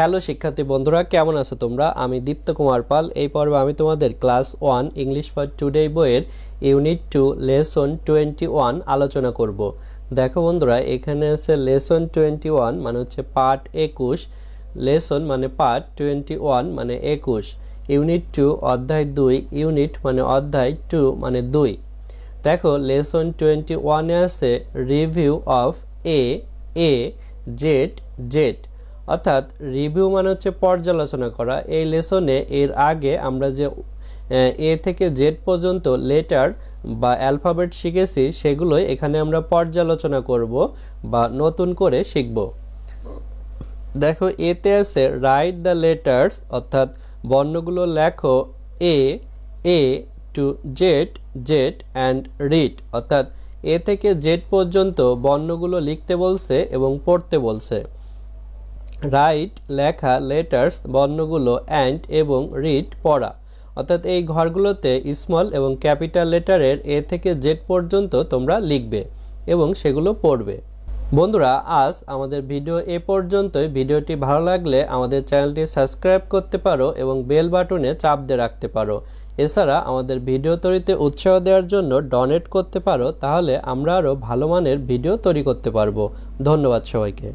Hello শিক্ষার্থী বন্ধুরা, কেমন আছো তোমরা? আমি দীপ্ত কুমার পাল। এই পর্বে আমি তোমাদের ক্লাস 1 ইংলিশ ফর টুডে বইয়ের ইউনিট 2 লেসন 21 আলোচনা করব। দেখো বন্ধুরা, এখানে আছে লেসন 21 মানে হচ্ছে পার্ট 21, লেসন মানে পার্ট, 21 মানে 21, ইউনিট 2 অধ্যায় 2, ইউনিট মানে অধ্যায়, 2 মানে 2। দেখো লেসন 21 এ আছে review of A Z Z, অর্থাৎ রিভিউ মানে হচ্ছে পর্যালোচনা করা। এই লেসনে এর আগে আমরা যে এ থেকে জেড পর্যন্ত লেটার বা অ্যালফাবেট শিখেছি সেগুলোই এখানে আমরা পর্যালোচনা করব বা নতুন করে শিখব। দেখো এতে আছে রাইট দ্য লেটার্স, অর্থাৎ বর্ণগুলো লেখো A to Z Z and read, অর্থাৎ এ থেকে জেড পর্যন্ত বর্ণগুলো লিখতে বলছে এবং পড়তে বলছে। রাইট লেখা, লেটার্স বর্ণগুলো, অ্যান্ড এবং রিড পড়া, অর্থাৎ এই ঘরগুলোতে স্মল এবং ক্যাপিটাল লেটারের এ থেকে জেড পর্যন্ত তোমরা লিখবে এবং সেগুলো পড়বে। বন্ধুরা, আজ আমাদের ভিডিও এ পর্যন্তই। ভিডিওটি ভালো লাগলে আমাদের চ্যানেলটি সাবস্ক্রাইব করতে পারো এবং বেল বাটনে চাপ দিয়ে রাখতে পারো। এছাড়া আমাদের ভিডিও তৈরিতে উৎসাহ দেওয়ার জন্য ডোনেট করতে পারো, তাহলে আমরা আরও ভালো মানের ভিডিও তৈরি করতে পারবো। ধন্যবাদ সবাইকে।